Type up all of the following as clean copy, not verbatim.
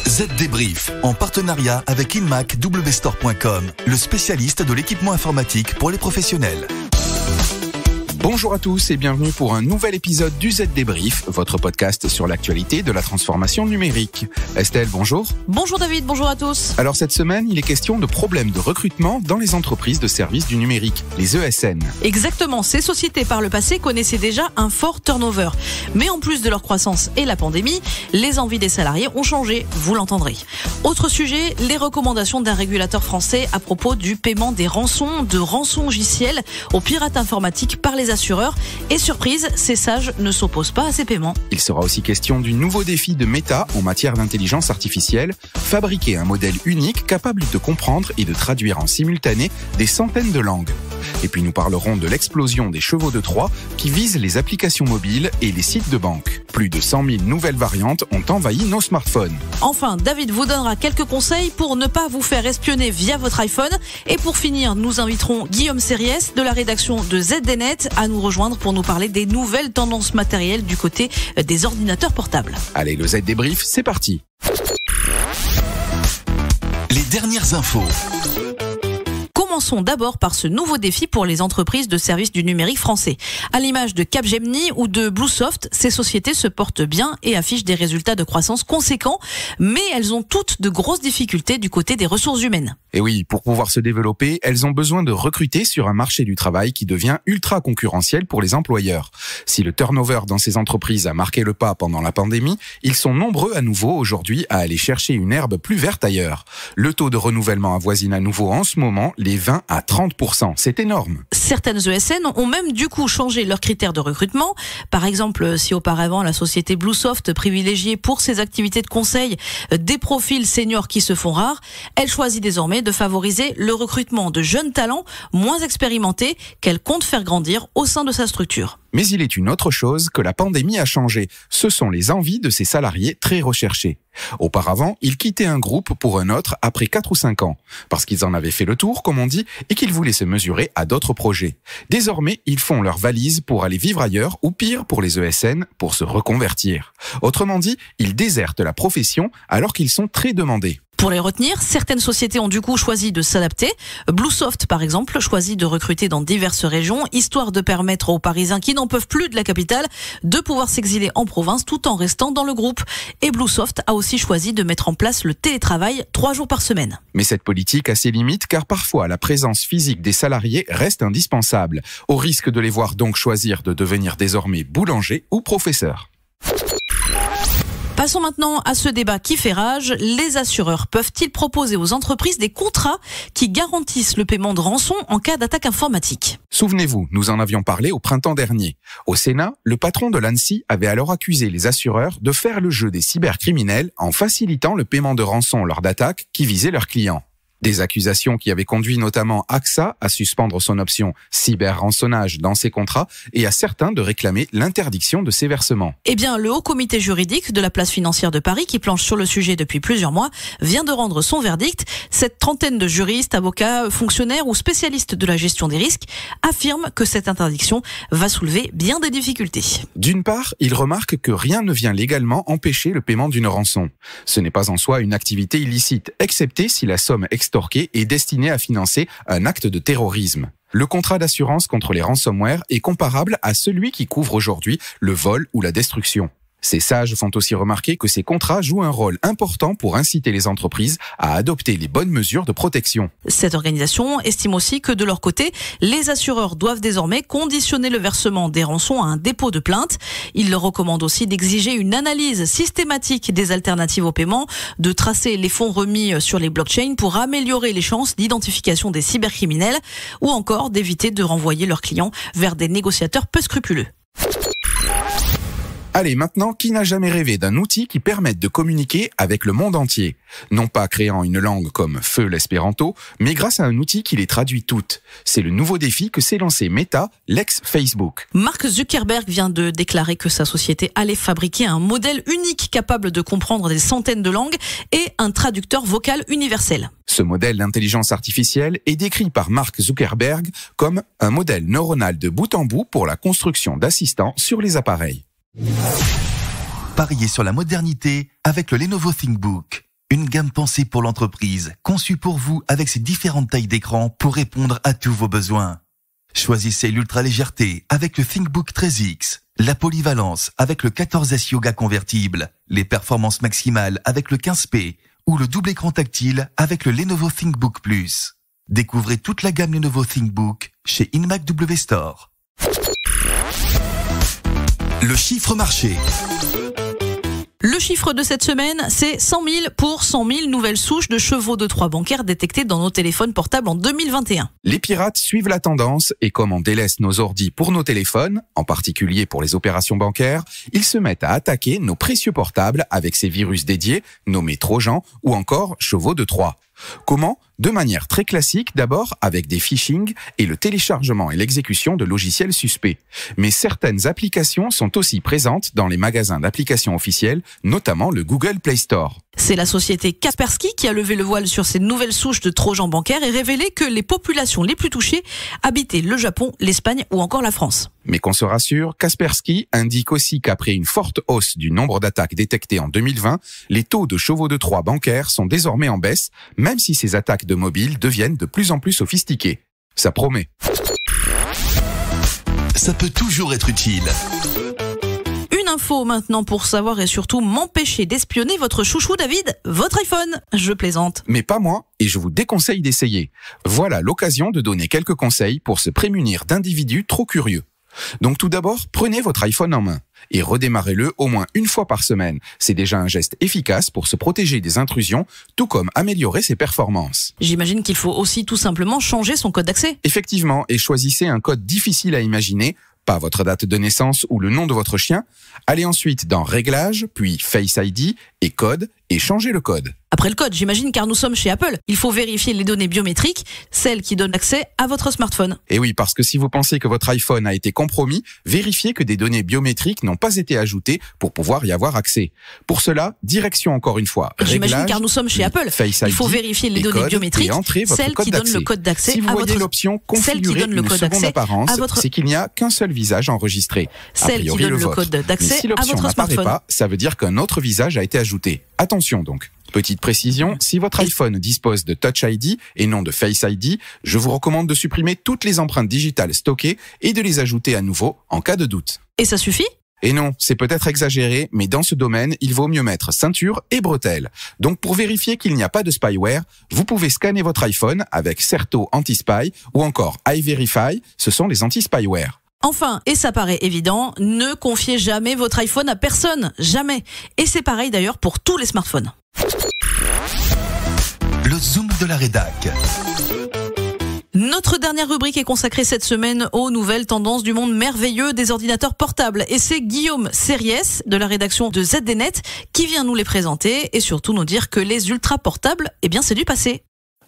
Z Débrief, en partenariat avec InmacWstore.com, le spécialiste de l'équipement informatique pour les professionnels. Bonjour à tous et bienvenue pour un nouvel épisode du Z Débrief, votre podcast sur l'actualité de la transformation numérique. Estelle, bonjour. Bonjour David, bonjour à tous. Alors cette semaine, il est question de problèmes de recrutement dans les entreprises de services du numérique, les ESN. Exactement, ces sociétés par le passé connaissaient déjà un fort turnover. Mais en plus de leur croissance et la pandémie, les envies des salariés ont changé, vous l'entendrez. Autre sujet, les recommandations d'un régulateur français à propos du paiement des rançons, de rançongiciels aux pirates informatiques par les assureurs. Et surprise, ces sages ne s'opposent pas à ces paiements. Il sera aussi question du nouveau défi de Meta en matière d'intelligence artificielle, fabriquer un modèle unique capable de comprendre et de traduire en simultané des centaines de langues. Et puis nous parlerons de l'explosion des chevaux de Troie qui visent les applications mobiles et les sites de banque. Plus de 100 000 nouvelles variantes ont envahi nos smartphones. Enfin, David vous donnera quelques conseils pour ne pas vous faire espionner via votre iPhone. Et pour finir, nous inviterons Guillaume Sériès de la rédaction de ZDNet à nous rejoindre pour nous parler des nouvelles tendances matérielles du côté des ordinateurs portables. Allez, le Z Débrief, c'est parti. Les dernières infos. Commençons d'abord par ce nouveau défi pour les entreprises de services du numérique français. À l'image de Capgemini ou de Bluesoft, ces sociétés se portent bien et affichent des résultats de croissance conséquents, mais elles ont toutes de grosses difficultés du côté des ressources humaines. Et oui, pour pouvoir se développer, elles ont besoin de recruter sur un marché du travail qui devient ultra concurrentiel pour les employeurs. Si le turnover dans ces entreprises a marqué le pas pendant la pandémie, ils sont nombreux à nouveau aujourd'hui à aller chercher une herbe plus verte ailleurs. Le taux de renouvellement avoisine à nouveau en ce moment les 20 à 30%. C'est énorme. Certaines ESN ont même du coup changé leurs critères de recrutement. Par exemple, si auparavant la société Bluesoft privilégiait pour ses activités de conseil des profils seniors qui se font rares, elle choisit désormais de favoriser le recrutement de jeunes talents moins expérimentés qu'elle compte faire grandir au sein de sa structure. Mais il est une autre chose que la pandémie a changé. Ce sont les envies de ces salariés très recherchés. Auparavant, ils quittaient un groupe pour un autre après 4 ou 5 ans, parce qu'ils en avaient fait le tour, comme on dit, et qu'ils voulaient se mesurer à d'autres projets. Désormais, ils font leur valise pour aller vivre ailleurs, ou pire pour les ESN, pour se reconvertir. Autrement dit, ils désertent la profession alors qu'ils sont très demandés. Pour les retenir, certaines sociétés ont du coup choisi de s'adapter. Bluesoft, par exemple, choisit de recruter dans diverses régions, histoire de permettre aux Parisiens qui n'en peuvent plus de la capitale de pouvoir s'exiler en province tout en restant dans le groupe. Et Bluesoft a aussi choisi de mettre en place le télétravail 3 jours par semaine. Mais cette politique a ses limites car parfois la présence physique des salariés reste indispensable, au risque de les voir donc choisir de devenir désormais boulanger ou professeur. Passons maintenant à ce débat qui fait rage. Les assureurs peuvent-ils proposer aux entreprises des contrats qui garantissent le paiement de rançon en cas d'attaque informatique ? Souvenez-vous, nous en avions parlé au printemps dernier. Au Sénat, le patron de l'ANSSI avait alors accusé les assureurs de faire le jeu des cybercriminels en facilitant le paiement de rançon lors d'attaques qui visaient leurs clients. Des accusations qui avaient conduit notamment AXA à suspendre son option cyber-rançonnage dans ses contrats et à certains de réclamer l'interdiction de ces versements. Eh bien, le Haut Comité juridique de la place financière de Paris, qui planche sur le sujet depuis plusieurs mois, vient de rendre son verdict. Cette trentaine de juristes, avocats, fonctionnaires ou spécialistes de la gestion des risques affirment que cette interdiction va soulever bien des difficultés. D'une part, ils remarquent que rien ne vient légalement empêcher le paiement d'une rançon. Ce n'est pas en soi une activité illicite, excepté si la somme extorquée est destiné à financer un acte de terrorisme. Le contrat d'assurance contre les ransomware est comparable à celui qui couvre aujourd'hui le vol ou la destruction. Ces sages font aussi remarquer que ces contrats jouent un rôle important pour inciter les entreprises à adopter les bonnes mesures de protection. Cette organisation estime aussi que de leur côté, les assureurs doivent désormais conditionner le versement des rançons à un dépôt de plainte. Ils leur recommandent aussi d'exiger une analyse systématique des alternatives au paiement, de tracer les fonds remis sur les blockchains pour améliorer les chances d'identification des cybercriminels ou encore d'éviter de renvoyer leurs clients vers des négociateurs peu scrupuleux. Allez, maintenant, qui n'a jamais rêvé d'un outil qui permette de communiquer avec le monde entier ? Non pas créant une langue comme feu l'espéranto, mais grâce à un outil qui les traduit toutes. C'est le nouveau défi que s'est lancé Meta, l'ex-Facebook. Mark Zuckerberg vient de déclarer que sa société allait fabriquer un modèle unique capable de comprendre des centaines de langues et un traducteur vocal universel. Ce modèle d'intelligence artificielle est décrit par Mark Zuckerberg comme un modèle neuronal de bout en bout pour la construction d'assistants sur les appareils. Pariez sur la modernité avec le Lenovo ThinkBook. Une gamme pensée pour l'entreprise, conçue pour vous avec ses différentes tailles d'écran pour répondre à tous vos besoins. Choisissez l'ultra-légèreté avec le ThinkBook 13X, la polyvalence avec le 14S Yoga convertible, les performances maximales avec le 15P ou le double écran tactile avec le Lenovo ThinkBook Plus. Découvrez toute la gamme Lenovo ThinkBook chez InMac W Store. Le chiffre marché. Le chiffre de cette semaine, c'est 100 000 pour 100 000 nouvelles souches de chevaux de Troie bancaires détectées dans nos téléphones portables en 2021. Les pirates suivent la tendance et comme on délaisse nos ordis pour nos téléphones, en particulier pour les opérations bancaires, ils se mettent à attaquer nos précieux portables avec ces virus dédiés, nommés Trojans ou encore chevaux de Troie. Comment ? De manière très classique, d'abord avec des phishing et le téléchargement et l'exécution de logiciels suspects. Mais certaines applications sont aussi présentes dans les magasins d'applications officiels, notamment le Google Play Store. C'est la société Kaspersky qui a levé le voile sur ces nouvelles souches de Trojans bancaires et révélé que les populations les plus touchées habitaient le Japon, l'Espagne ou encore la France. Mais qu'on se rassure, Kaspersky indique aussi qu'après une forte hausse du nombre d'attaques détectées en 2020, les taux de chevaux de Troie bancaires sont désormais en baisse, même si ces attaques de mobiles deviennent de plus en plus sophistiquées. Ça promet. Ça peut toujours être utile. Une info maintenant pour savoir et surtout m'empêcher d'espionner votre chouchou David, votre iPhone. Je plaisante. Mais pas moi, et je vous déconseille d'essayer. Voilà l'occasion de donner quelques conseils pour se prémunir d'individus trop curieux. Donc tout d'abord, prenez votre iPhone en main et redémarrez-le au moins une fois par semaine. C'est déjà un geste efficace pour se protéger des intrusions, tout comme améliorer ses performances. J'imagine qu'il faut aussi tout simplement changer son code d'accès. Effectivement, et choisissez un code difficile à imaginer, pas votre date de naissance ou le nom de votre chien. Allez ensuite dans Réglages, puis Face ID et Code, et changez le code. Après le code, j'imagine, car nous sommes chez Apple. Il faut vérifier les données biométriques, celles qui donnent accès à votre smartphone. Et oui, parce que si vous pensez que votre iPhone a été compromis, vérifiez que des données biométriques n'ont pas été ajoutées pour pouvoir y avoir accès. Pour cela, direction encore une fois. J'imagine, car nous sommes chez Apple. Face ID, il faut vérifier les données biométriques, celles qui donnent le code d'accès si vous voyez l'option configurer une seconde apparence, c'est qu'il n'y a qu'un seul visage enregistré. Celle qui donne le code d'accès si à votre smartphone. Pas, ça veut dire qu'un autre visage a été ajouté. Attention donc. Petite précision, si votre iPhone dispose de Touch ID et non de Face ID, je vous recommande de supprimer toutes les empreintes digitales stockées et de les ajouter à nouveau en cas de doute. Et ça suffit ? Et non, c'est peut-être exagéré, mais dans ce domaine, il vaut mieux mettre ceinture et bretelles. Donc pour vérifier qu'il n'y a pas de spyware, vous pouvez scanner votre iPhone avec Certo Anti-Spy ou encore iVerify, ce sont les anti-spyware. Enfin, et ça paraît évident, ne confiez jamais votre iPhone à personne, jamais. Et c'est pareil d'ailleurs pour tous les smartphones. Le zoom de la rédac. Notre dernière rubrique est consacrée cette semaine aux nouvelles tendances du monde merveilleux des ordinateurs portables. Et c'est Guillaume Sériès de la rédaction de ZDNet qui vient nous les présenter et surtout nous dire que les ultra portables, eh bien c'est du passé.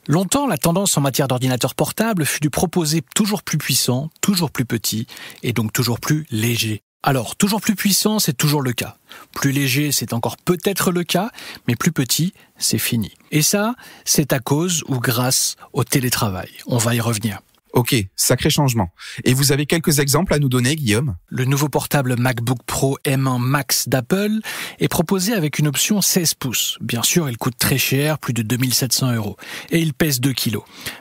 Longtemps, la tendance en matière d'ordinateurs portables fut de proposer toujours plus puissant, toujours plus petit et donc toujours plus léger. Alors, toujours plus puissant, c'est toujours le cas. Plus léger, c'est encore peut-être le cas, mais plus petit, c'est fini. Et ça, c'est à cause ou grâce au télétravail. On va y revenir. Ok, sacré changement. Et vous avez quelques exemples à nous donner, Guillaume ? Le nouveau portable MacBook Pro M1 Max d'Apple est proposé avec une option 16 pouces. Bien sûr, il coûte très cher, plus de 2700 €. Et il pèse 2 kg.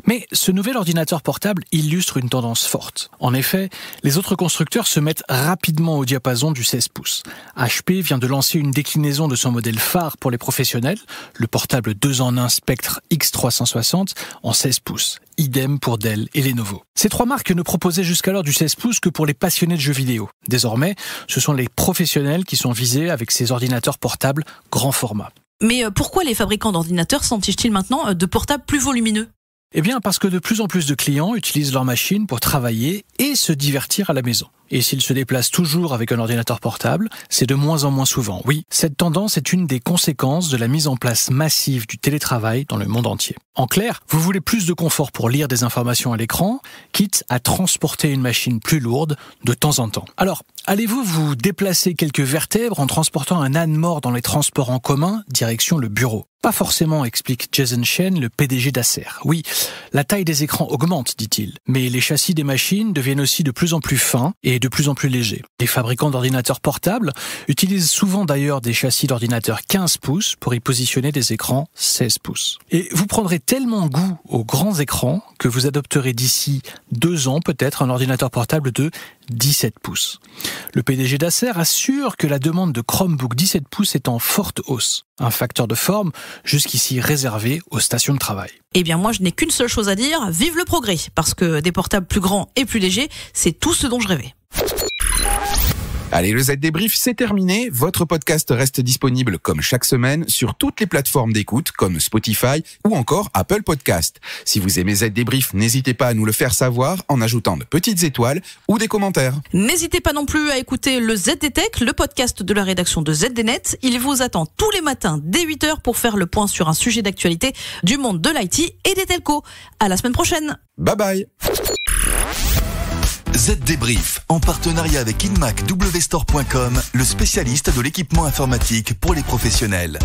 Mais ce nouvel ordinateur portable illustre une tendance forte. En effet, les autres constructeurs se mettent rapidement au diapason du 16 pouces. HP vient de lancer une déclinaison de son modèle phare pour les professionnels, le portable 2 en 1 Spectre X360 en 16 pouces. Idem pour Dell et Lenovo. Ces trois marques ne proposaient jusqu'alors du 16 pouces que pour les passionnés de jeux vidéo. Désormais, ce sont les professionnels qui sont visés avec ces ordinateurs portables grand format. Mais pourquoi les fabricants d'ordinateurs s'entichent-ils maintenant de portables plus volumineux ? Eh bien parce que de plus en plus de clients utilisent leur machine pour travailler et se divertir à la maison. Et s'ils se déplacent toujours avec un ordinateur portable, c'est de moins en moins souvent. Oui, cette tendance est une des conséquences de la mise en place massive du télétravail dans le monde entier. En clair, vous voulez plus de confort pour lire des informations à l'écran, quitte à transporter une machine plus lourde de temps en temps. Alors, allez-vous vous déplacer quelques vertèbres en transportant un âne mort dans les transports en commun, direction le bureau ? Pas forcément, explique Jason Shen, le PDG d'Acer. Oui, la taille des écrans augmente, dit-il. Mais les châssis des machines deviennent aussi de plus en plus fins et et de plus en plus léger. Les fabricants d'ordinateurs portables utilisent souvent d'ailleurs des châssis d'ordinateurs 15 pouces pour y positionner des écrans 16 pouces. Et vous prendrez tellement goût aux grands écrans que vous adopterez d'ici 2 ans peut-être un ordinateur portable de 17 pouces. Le PDG d'Acer assure que la demande de Chromebook 17 pouces est en forte hausse. Un facteur de forme jusqu'ici réservé aux stations de travail. Eh bien moi je n'ai qu'une seule chose à dire, vive le progrès, parce que des portables plus grands et plus légers, c'est tout ce dont je rêvais. Allez, le Z-Débrief, c'est terminé. Votre podcast reste disponible comme chaque semaine sur toutes les plateformes d'écoute comme Spotify ou encore Apple Podcast. Si vous aimez Z-Débrief, n'hésitez pas à nous le faire savoir en ajoutant de petites étoiles ou des commentaires. N'hésitez pas non plus à écouter le ZDTech, le podcast de la rédaction de ZDNet. Il vous attend tous les matins dès 8h pour faire le point sur un sujet d'actualité du monde de l'IT et des telcos. À la semaine prochaine. Bye bye. Z-Débrief, en partenariat avec InMacWstore.com, le spécialiste de l'équipement informatique pour les professionnels.